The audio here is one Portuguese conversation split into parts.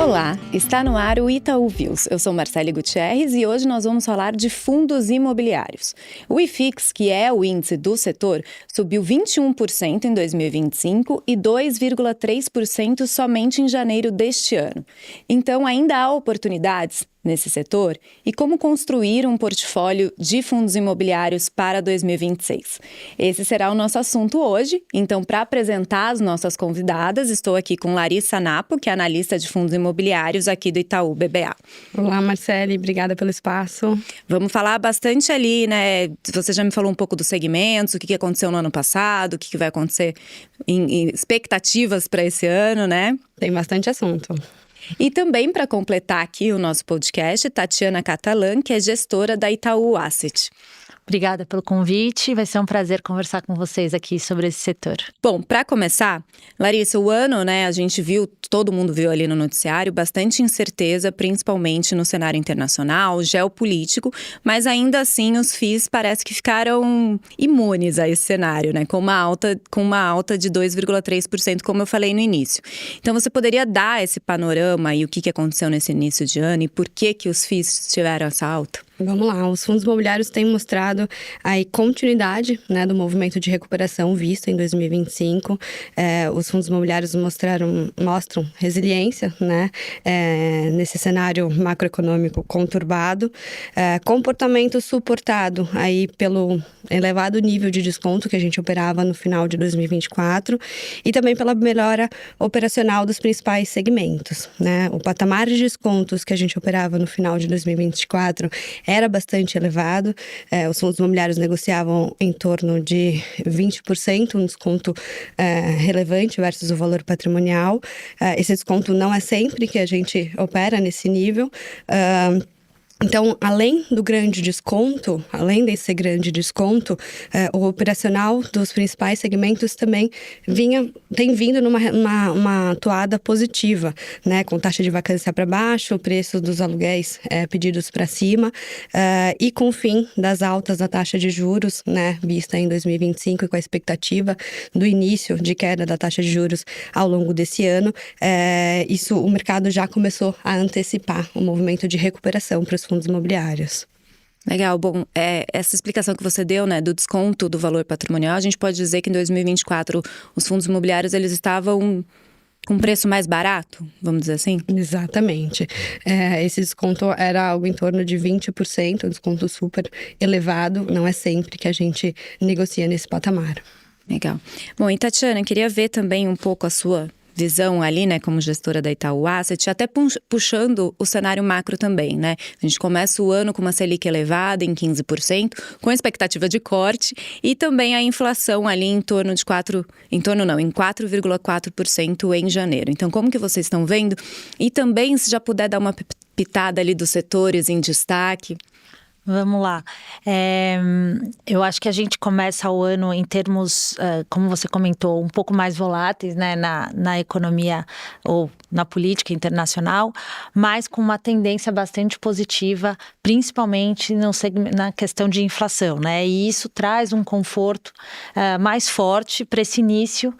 Olá, está no ar o Itaú Views. Eu sou Marcele Gutierrez e hoje nós vamos falar de fundos imobiliários. O IFIX, que é o índice do setor, subiu 21% em 2025 e 2,3% somente em janeiro deste ano. Então, ainda há oportunidades nesse setor e como construir um portfólio de fundos imobiliários para 2026. Esse será o nosso assunto hoje. Então, para apresentar as nossas convidadas, estou aqui com Larissa Napo, que é analista de fundos imobiliários aqui do Itaú BBA. Olá, Marcele, obrigada pelo espaço. Vamos falar bastante ali, né? Você já me falou um pouco dos segmentos, o que aconteceu no ano passado, o que vai acontecer em expectativas para esse ano, né? Tem bastante assunto. E também, para completar aqui o nosso podcast, Tatiana Catalã, que é gestora da Itaú Asset. Obrigada pelo convite, vai ser um prazer conversar com vocês aqui sobre esse setor. Bom, para começar, Larissa, o ano, né, a gente viu, todo mundo viu ali no noticiário, bastante incerteza, principalmente no cenário internacional, geopolítico, mas ainda assim os FIIs parece que ficaram imunes a esse cenário, né, com uma alta de 2,3%, como eu falei no início. Então você poderia dar esse panorama e o que aconteceu nesse início de ano e por que os FIIs tiveram essa alta? Vamos lá, os fundos imobiliários têm mostrado aí continuidade, né, do movimento de recuperação visto em 2025. Os fundos imobiliários mostram resiliência, né, nesse cenário macroeconômico conturbado. Comportamento suportado aí pelo elevado nível de desconto que a gente operava no final de 2024 e também pela melhora operacional dos principais segmentos, né? O patamar de descontos que a gente operava no final de 2024 era bastante elevado, os fundos imobiliários negociavam em torno de 20%, um desconto relevante versus o valor patrimonial. Esse desconto não é sempre que a gente opera nesse nível. Então, além do grande desconto, além desse grande desconto, o operacional dos principais segmentos também tem vindo numa toada positiva, né? Com taxa de vacância para baixo, o preço dos aluguéis pedidos para cima, e com o fim das altas da taxa de juros, né? Vista em 2025 e com a expectativa do início de queda da taxa de juros ao longo desse ano, o mercado já começou a antecipar o movimento de recuperação para os fundos imobiliários. Legal, bom, essa explicação que você deu, né, do desconto do valor patrimonial, a gente pode dizer que em 2024 os fundos imobiliários eles estavam com um preço mais barato, vamos dizer assim? Exatamente. Esse desconto era algo em torno de 20%, um desconto super elevado, não é sempre que a gente negocia nesse patamar. Legal. Bom, e Tatiana, queria ver também um pouco a sua visão ali, né, como gestora da Itaú Asset, até puxando o cenário macro também, né? A gente começa o ano com uma Selic elevada em 15%, com expectativa de corte, e também a inflação ali em 4,4% em janeiro. Então, como que vocês estão vendo? E também, se já puder dar uma pitada ali dos setores em destaque. Vamos lá. Eu acho que a gente começa o ano em termos, como você comentou, um pouco mais voláteis, né, na economia ou na política internacional, mas com uma tendência bastante positiva, principalmente na questão de inflação, né? E isso traz um conforto mais forte para esse início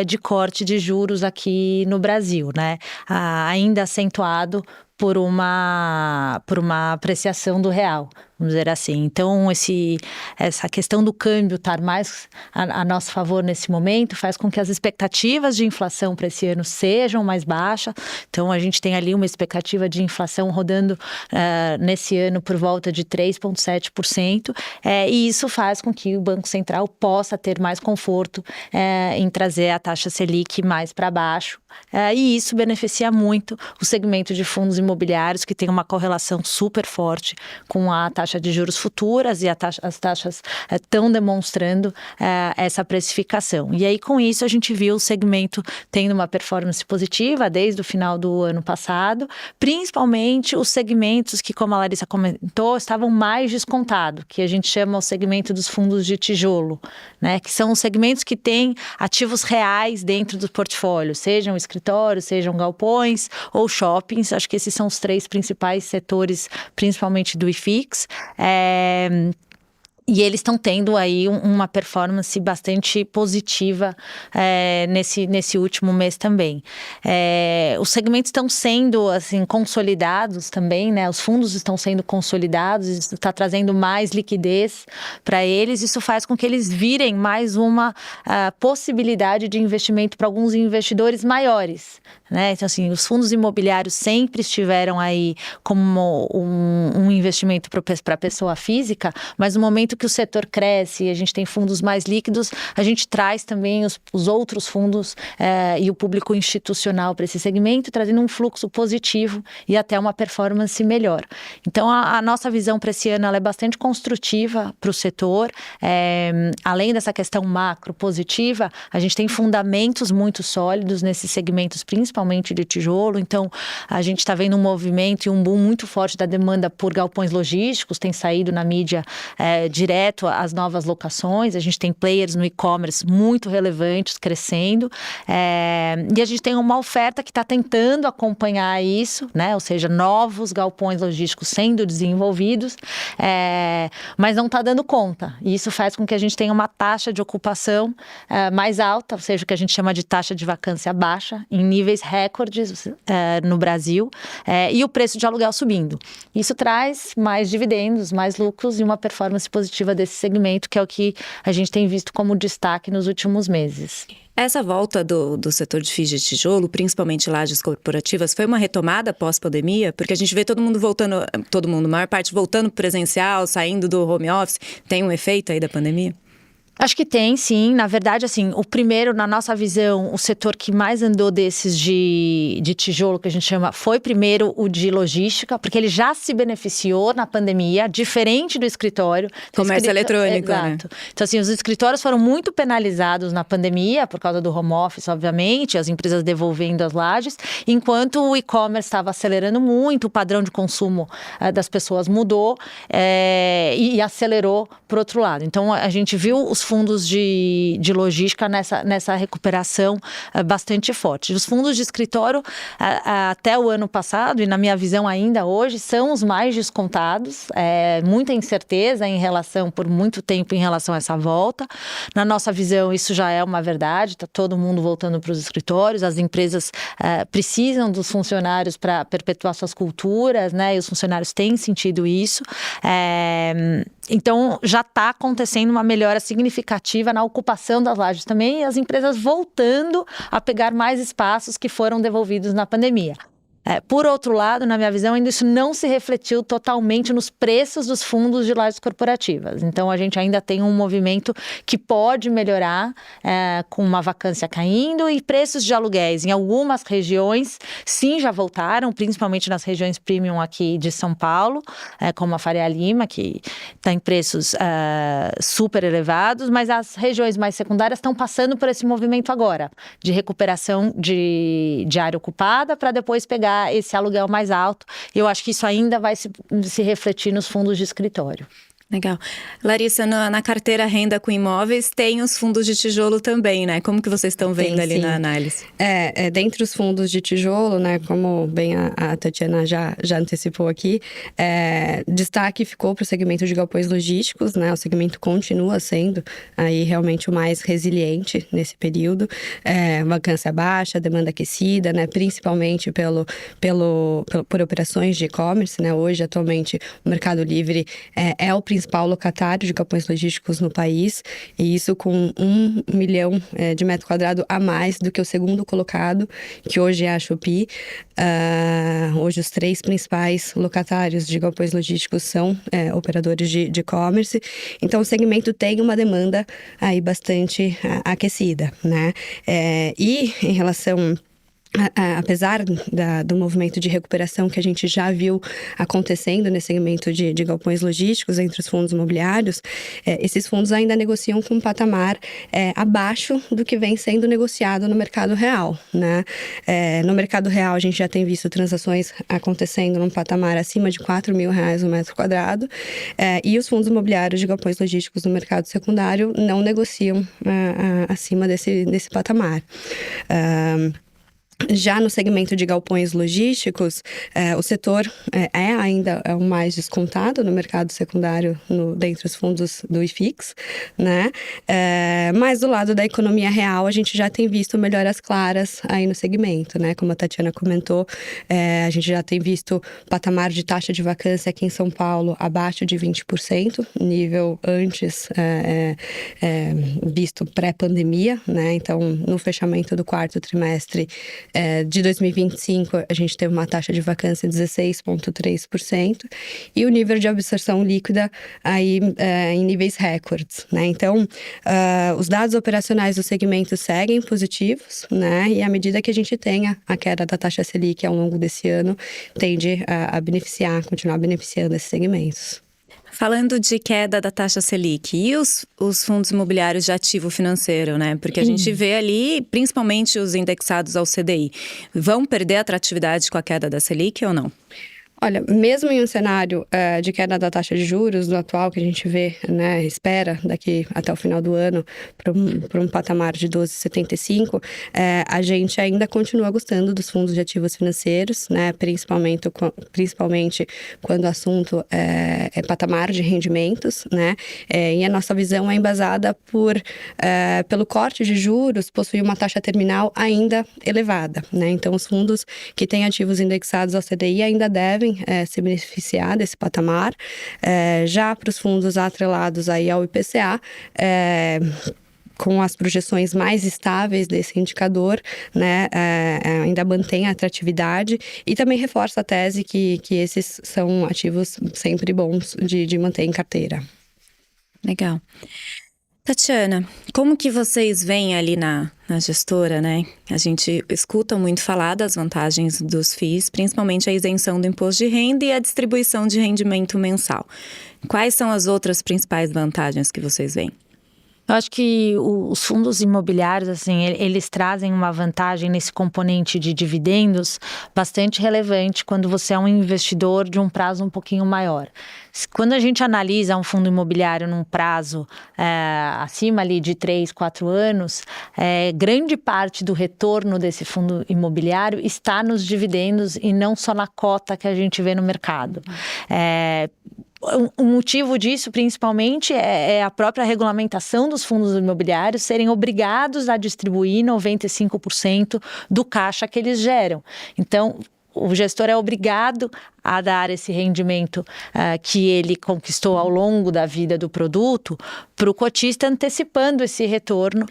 de corte de juros aqui no Brasil, né? Ainda acentuado por uma apreciação do real, vamos dizer assim. Então, essa questão do câmbio estar mais a nosso favor nesse momento faz com que as expectativas de inflação para esse ano sejam mais baixas. Então, a gente tem ali uma expectativa de inflação rodando nesse ano por volta de 3,7%. E isso faz com que o Banco Central possa ter mais conforto em trazer a taxa Selic mais para baixo. E isso beneficia muito o segmento de fundos imobiliários, que tem uma correlação super forte com a taxa de juros futuras, e as taxas estão demonstrando essa precificação. E aí, com isso, a gente viu o segmento tendo uma performance positiva desde o final do ano passado, principalmente os segmentos que, como a Larissa comentou, estavam mais descontados, que a gente chama o segmento dos fundos de tijolo, né? Que são os segmentos que têm ativos reais dentro do portfólio, sejam escritórios, sejam galpões ou shoppings. Acho que esses são os três principais setores, principalmente do IFIX. E eles estão tendo aí uma performance bastante positiva nesse último mês também. Os segmentos estão sendo assim, consolidados também, né? Os fundos estão sendo consolidados, isso está trazendo mais liquidez para eles. Isso faz com que eles virem mais uma possibilidade de investimento para alguns investidores maiores, né? Então, assim, os fundos imobiliários sempre estiveram aí como um investimento para a pessoa física, mas no momento que o setor cresce e a gente tem fundos mais líquidos, a gente traz também os outros fundos e o público institucional para esse segmento, trazendo um fluxo positivo e até uma performance melhor. Então, a nossa visão para esse ano ela é bastante construtiva para o setor. Além dessa questão macro positiva, a gente tem fundamentos muito sólidos nesses segmentos, principalmente de tijolo. Então, a gente está vendo um movimento e um boom muito forte da demanda por galpões logísticos, tem saído na mídia direto as novas locações, a gente tem players no e-commerce muito relevantes, crescendo, e a gente tem uma oferta que está tentando acompanhar isso, né? Ou seja, novos galpões logísticos sendo desenvolvidos, mas não está dando conta, e isso faz com que a gente tenha uma taxa de ocupação mais alta, ou seja, o que a gente chama de taxa de vacância baixa, em níveis recordes no Brasil, e o preço de aluguel subindo. Isso traz mais dividendos, mais lucros e uma performance positiva desse segmento, que é o que a gente tem visto como destaque nos últimos meses. Essa volta do setor de FIIs de tijolo, principalmente lajes corporativas, foi uma retomada pós-pandemia? Porque a gente vê todo mundo, a maior parte voltando presencial, saindo do home office. Tem um efeito aí da pandemia? Acho que tem, sim. Na verdade, assim, o primeiro, na nossa visão, o setor que mais andou desses de tijolo, que a gente chama, foi primeiro o de logística, porque ele já se beneficiou na pandemia, diferente do escritório. Comércio eletrônico, exato, né? Então, assim, os escritórios foram muito penalizados na pandemia, por causa do home office, obviamente, as empresas devolvendo as lajes, enquanto o e-commerce estava acelerando muito, o padrão de consumo das pessoas mudou e acelerou por outro lado. Então, a gente viu os fundos de logística nessa recuperação bastante forte. Os fundos de escritório, até o ano passado, e na minha visão ainda hoje, são os mais descontados, muita incerteza por muito tempo em relação a essa volta. Na nossa visão, isso já é uma verdade, está todo mundo voltando para os escritórios, as empresas precisam dos funcionários para perpetuar suas culturas, né? E os funcionários têm sentido isso. Então, já está acontecendo uma melhora significativa na ocupação das lajes também, e as empresas voltando a pegar mais espaços que foram devolvidos na pandemia. Por outro lado, na minha visão, ainda isso não se refletiu totalmente nos preços dos fundos de lajes corporativas. Então, a gente ainda tem um movimento que pode melhorar com uma vacância caindo, e preços de aluguéis em algumas regiões, sim, já voltaram, principalmente nas regiões premium aqui de São Paulo, como a Faria Lima, que está em preços super elevados, mas as regiões mais secundárias estão passando por esse movimento agora, de recuperação de área ocupada, para depois pegar esse aluguel mais alto. Eu acho que isso ainda vai se refletir nos fundos de escritório. Legal. Larissa, na carteira renda com imóveis tem os fundos de tijolo também, né? Como que vocês estão vendo ali na análise? Dentre os fundos de tijolo, né, como bem a Tatiana já antecipou aqui, destaque ficou para o segmento de galpões logísticos, né? O segmento continua sendo aí realmente o mais resiliente nesse período. Vacância baixa, demanda aquecida, né? Principalmente por operações de e-commerce, né? Hoje, atualmente, o Mercado Livre é o principal locatário de galpões logísticos no país, e isso com 1 milhão de metro quadrado a mais do que o segundo colocado, que hoje é a Shopee. Hoje os 3 principais locatários de galpões logísticos são operadores de e-commerce, então o segmento tem uma demanda aí bastante aquecida, né? E em relação apesar do movimento de recuperação que a gente já viu acontecendo nesse segmento de galpões logísticos entre os fundos imobiliários, esses fundos ainda negociam com um patamar abaixo do que vem sendo negociado no mercado real, né? No mercado real, a gente já tem visto transações acontecendo num patamar acima de R$4 mil o metro quadrado, e os fundos imobiliários de galpões logísticos no mercado secundário não negociam acima desse patamar. Já no segmento de galpões logísticos, o setor ainda o mais descontado no mercado secundário dentre os fundos do IFIX, né? Mas do lado da economia real, a gente já tem visto melhoras claras aí no segmento, né? Como a Tatiana comentou, a gente já tem visto patamar de taxa de vacância aqui em São Paulo abaixo de 20%, nível antes visto pré-pandemia, né? Então, no fechamento do quarto trimestre de 2025, a gente teve uma taxa de vacância de 16,3% e o nível de absorção líquida aí em níveis recordes, né? Então, os dados operacionais do segmento seguem positivos, né? E à medida que a gente tenha a queda da taxa Selic ao longo desse ano, tende a continuar beneficiando esses segmentos. Falando de queda da taxa Selic, e os fundos imobiliários de ativo financeiro, né? Porque a gente vê ali, principalmente os indexados ao CDI, vão perder atratividade com a queda da Selic ou não? Olha, mesmo em um cenário de queda da taxa de juros, do atual que a gente vê, né, espera daqui até o final do ano para um patamar de 12,75, a gente ainda continua gostando dos fundos de ativos financeiros, né, principalmente quando o assunto é patamar de rendimentos, né, e a nossa visão é embasada pelo corte de juros, possuir uma taxa terminal ainda elevada, né, então os fundos que têm ativos indexados ao CDI ainda devem se beneficiar desse patamar. Já para os fundos atrelados aí ao IPCA, com as projeções mais estáveis desse indicador, né, ainda mantém a atratividade e também reforça a tese que esses são ativos sempre bons de manter em carteira. Legal. Tatiana, como que vocês veem ali na gestora, né? A gente escuta muito falar das vantagens dos FIIs, principalmente a isenção do imposto de renda e a distribuição de rendimento mensal. Quais são as outras principais vantagens que vocês veem? Eu acho que os fundos imobiliários, assim, eles trazem uma vantagem nesse componente de dividendos bastante relevante quando você é um investidor de um prazo um pouquinho maior. Quando a gente analisa um fundo imobiliário num prazo acima ali de 3, 4 anos, grande parte do retorno desse fundo imobiliário está nos dividendos e não só na cota que a gente vê no mercado. O motivo disso, principalmente, é a própria regulamentação dos fundos imobiliários serem obrigados a distribuir 95% do caixa que eles geram. Então, o gestor é obrigado a dar esse rendimento que ele conquistou ao longo da vida do produto para o cotista, antecipando esse retorno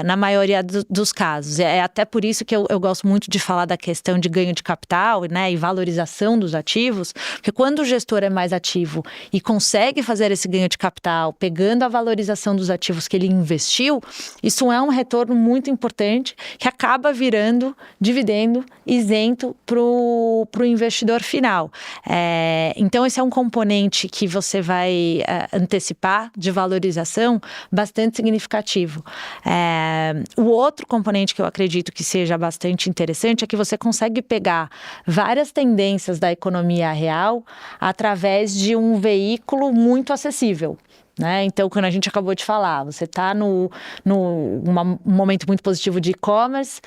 na maioria dos casos. É até por isso que eu gosto muito de falar da questão de ganho de capital, né, e valorização dos ativos, porque quando o gestor é mais ativo e consegue fazer esse ganho de capital, pegando a valorização dos ativos que ele investiu, isso é um retorno muito importante que acaba virando dividendo isento para o investidor final. Então, esse é um componente que você vai antecipar de valorização bastante significativo. O outro componente que eu acredito que seja bastante interessante é que você consegue pegar várias tendências da economia real através de um veículo muito acessível. Né? Então, quando a gente acabou de falar, você está num momento muito positivo de e-commerce,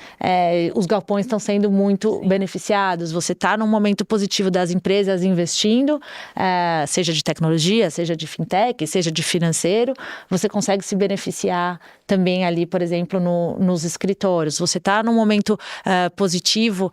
os galpões estão sendo muito beneficiados, você está num momento positivo das empresas investindo, seja de tecnologia, seja de fintech, seja de financeiro, você consegue se beneficiar também ali, por exemplo, nos escritórios. Você está num momento positivo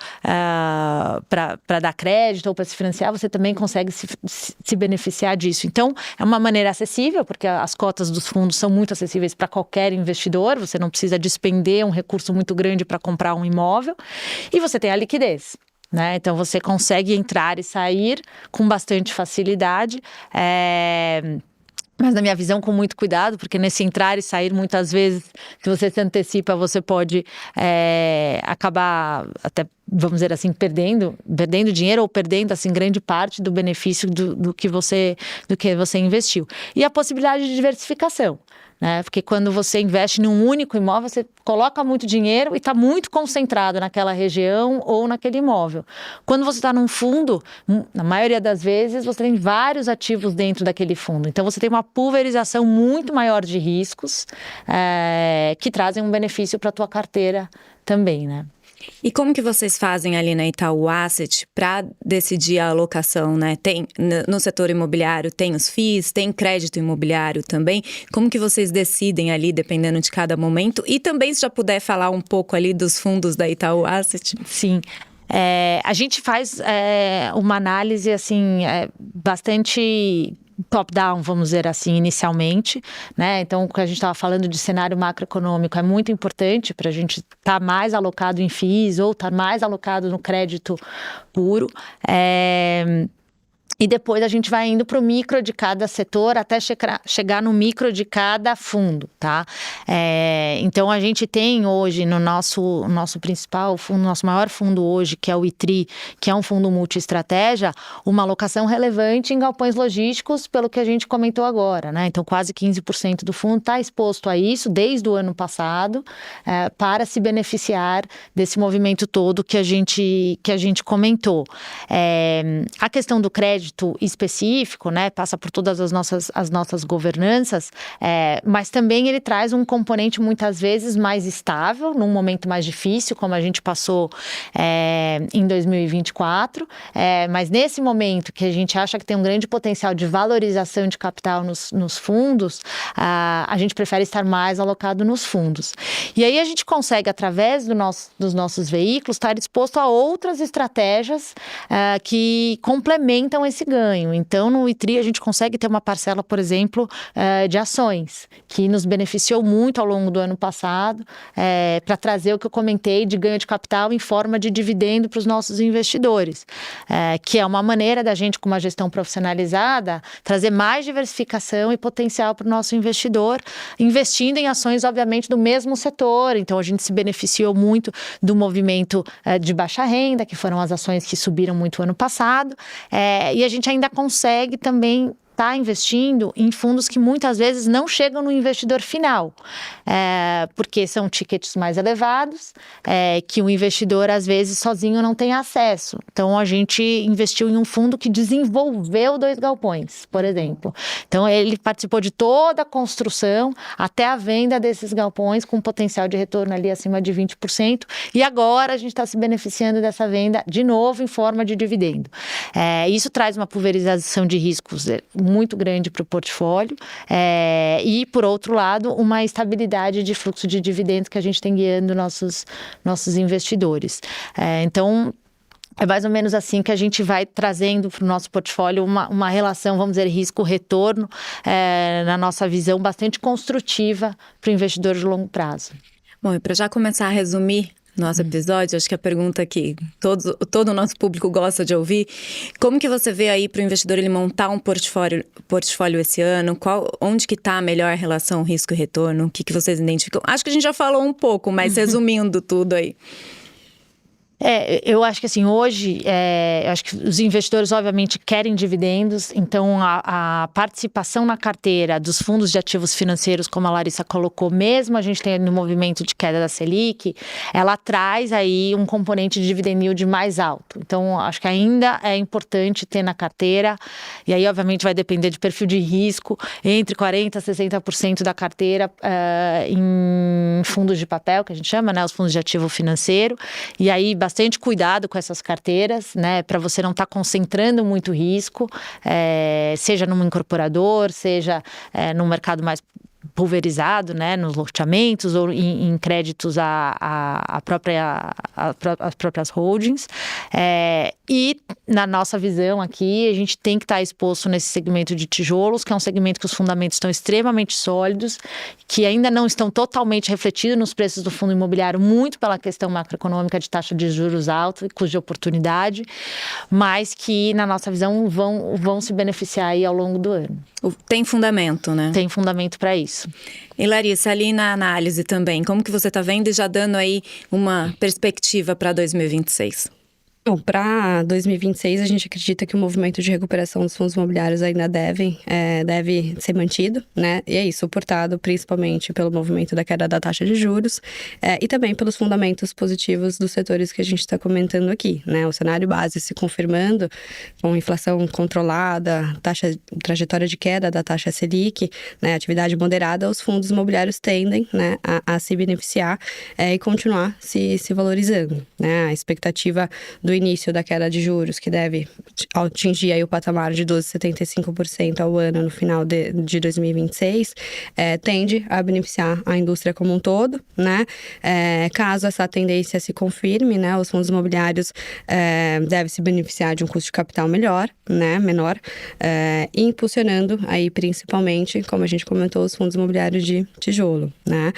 para dar crédito ou para se financiar, você também consegue se beneficiar disso. Então, é uma maneira acessível, porque as cotas dos fundos são muito acessíveis para qualquer investidor, você não precisa despender um recurso muito grande para comprar um imóvel, e você tem a liquidez. Né? Então, você consegue entrar e sair com bastante facilidade, mas na minha visão com muito cuidado, porque nesse entrar e sair, muitas vezes, se você se antecipa, você pode acabar até, vamos dizer assim, perdendo dinheiro ou perdendo, assim, grande parte do benefício do que você investiu. E a possibilidade de diversificação. Né? Porque quando você investe em um único imóvel, você coloca muito dinheiro e está muito concentrado naquela região ou naquele imóvel. Quando você está num fundo, na maioria das vezes, você tem vários ativos dentro daquele fundo. Então, você tem uma pulverização muito maior de riscos que trazem um benefício para a tua carteira também, né? E como que vocês fazem ali na Itaú Asset para decidir a alocação, né? Tem, no setor imobiliário tem os FIIs, tem crédito imobiliário também. Como que vocês decidem ali, dependendo de cada momento? E também, se já puder falar um pouco ali dos fundos da Itaú Asset. Sim. A gente faz uma análise, assim, bastante top-down, vamos dizer assim, inicialmente, né? Então, o que a gente estava falando de cenário macroeconômico é muito importante para a gente estar mais alocado em FIIs ou estar mais alocado no crédito puro. E depois a gente vai indo para o micro de cada setor até chegar no micro de cada fundo, tá? Então a gente tem hoje no nosso principal fundo, nosso maior fundo hoje, que é o ITRI, que é um fundo multi-estratégia, uma alocação relevante em galpões logísticos, pelo que a gente comentou agora, né? Então quase 15% do fundo está exposto a isso desde o ano passado, para se beneficiar desse movimento todo que a gente comentou. A questão do crédito específico, né, passa por todas as nossas governanças, mas também ele traz um componente muitas vezes mais estável, num momento mais difícil, como a gente passou em 2024, mas nesse momento que a gente acha que tem um grande potencial de valorização de capital nos fundos, a gente prefere estar mais alocado nos fundos. E aí a gente consegue, através dos nossos veículos, estar exposto a outras estratégias que complementam esse ganho. Então, no ITRI, a gente consegue ter uma parcela, por exemplo, de ações, que nos beneficiou muito ao longo do ano passado, para trazer o que eu comentei de ganho de capital em forma de dividendo para os nossos investidores, que é uma maneira da gente, com uma gestão profissionalizada, trazer mais diversificação e potencial para o nosso investidor, investindo em ações, obviamente, do mesmo setor. Então, a gente se beneficiou muito do movimento de baixa renda, que foram as ações que subiram muito ano passado, e a gente ainda consegue também estar investindo em fundos que muitas vezes não chegam no investidor final, porque são tickets mais elevados, que o investidor às vezes sozinho não tem acesso. Então a gente investiu em um fundo que desenvolveu 2 galpões, por exemplo. Então ele participou de toda a construção até a venda desses galpões, com potencial de retorno ali acima de 20%, e agora a gente está se beneficiando dessa venda de novo em forma de dividendo. Isso traz uma pulverização de riscos muito grande para o portfólio, e, por outro lado, uma estabilidade de fluxo de dividendos que a gente tem guiando nossos investidores. Então, é mais ou menos assim que a gente vai trazendo para o nosso portfólio uma relação, vamos dizer, risco-retorno, na nossa visão, bastante construtiva para o investidor de longo prazo. Bom, e para já começar a resumir nosso episódio, acho que a pergunta que todo o nosso público gosta de ouvir: como que você vê aí para o investidor ele montar um portfólio esse ano? Onde que está a melhor relação risco e retorno? O que vocês identificam? Acho que a gente já falou um pouco, mas resumindo tudo aí. Eu acho que assim, hoje, eu acho que os investidores obviamente querem dividendos, então a participação na carteira dos fundos de ativos financeiros, como a Larissa colocou, mesmo a gente tendo no movimento de queda da Selic, ela traz aí um componente de dividend yield mais alto. Então, acho que ainda é importante ter na carteira, e aí obviamente vai depender de perfil de risco, entre 40% a 60% da carteira em fundos de papel, que a gente chama, né, os fundos de ativo financeiro, e aí bastante cuidado com essas carteiras, né, para você não estar concentrando muito risco, seja num incorporador, seja num mercado mais pulverizado, né, nos loteamentos ou em créditos às próprias holdings. E na nossa visão aqui, a gente tem que estar exposto nesse segmento de tijolos, que é um segmento que os fundamentos estão extremamente sólidos, que ainda não estão totalmente refletidos nos preços do fundo imobiliário, muito pela questão macroeconômica de taxa de juros alta e custo de oportunidade, mas que, na nossa visão, vão se beneficiar aí ao longo do ano. Tem fundamento, né? Tem fundamento para isso. E Larissa, ali na análise também, como que você está vendo e já dando aí uma perspectiva para 2026? Bom, para 2026, a gente acredita que o movimento de recuperação dos fundos imobiliários ainda deve ser mantido, né? E é isso, suportado principalmente pelo movimento da queda da taxa de juros e também pelos fundamentos positivos dos setores que a gente está comentando aqui, né? O cenário base se confirmando, com inflação controlada, trajetória de queda da taxa Selic, né? Atividade moderada, os fundos imobiliários tendem, né, a se beneficiar e continuar se valorizando, né? A expectativa do início da queda de juros, que deve atingir aí o patamar de 12,75% ao ano no final de 2026, tende a beneficiar a indústria como um todo, né? Caso essa tendência se confirme, né, os fundos imobiliários devem se beneficiar de um custo de capital menor, impulsionando aí principalmente, como a gente comentou, os fundos imobiliários de tijolo, né?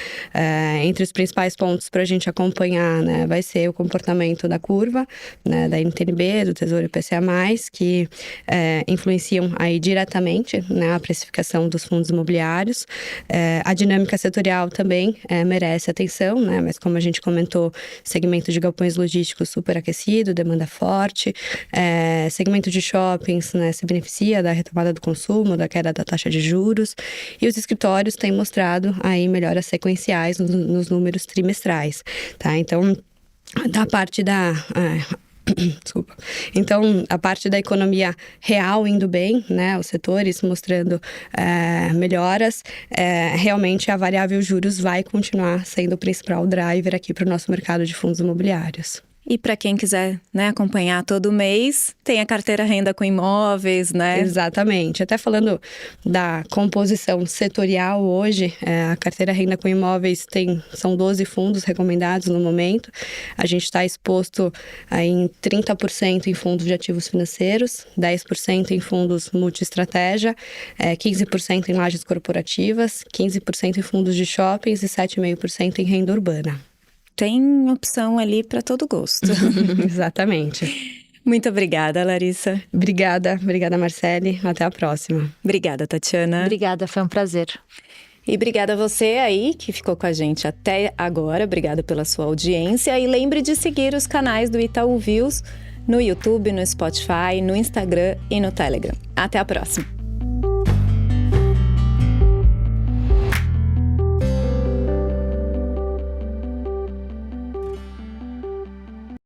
Entre os principais pontos para a gente acompanhar, né, vai ser o comportamento da curva, né, da NTNB, do Tesouro IPCA+, que influenciam aí diretamente, né, a precificação dos fundos imobiliários. A dinâmica setorial também merece atenção, né, mas como a gente comentou, segmento de galpões logísticos superaquecido, demanda forte, segmento de shoppings, né, se beneficia da retomada do consumo, da queda da taxa de juros, e os escritórios têm mostrado aí melhoras sequenciais nos números trimestrais, tá? Então, da parte desculpa. Então, a parte da economia real indo bem, né? Os setores mostrando melhoras. Realmente, a variável juros vai continuar sendo o principal driver aqui para o nosso mercado de fundos imobiliários. E para quem quiser, né, acompanhar todo mês, tem a carteira renda com imóveis, né? Exatamente. Até falando da composição setorial hoje, a carteira renda com imóveis são 12 fundos recomendados no momento. A gente está exposto em 30% em fundos de ativos financeiros, 10% em fundos multi-estratégia, 15% em lajes corporativas, 15% em fundos de shoppings e 7,5% em renda urbana. Tem opção ali para todo gosto. Exatamente. Muito obrigada, Larissa. Obrigada, Marcele. Até a próxima. Obrigada, Tatiana. Obrigada, foi um prazer. E obrigada a você aí que ficou com a gente até agora. Obrigada pela sua audiência. E lembre de seguir os canais do Itaú Views no YouTube, no Spotify, no Instagram e no Telegram. Até a próxima.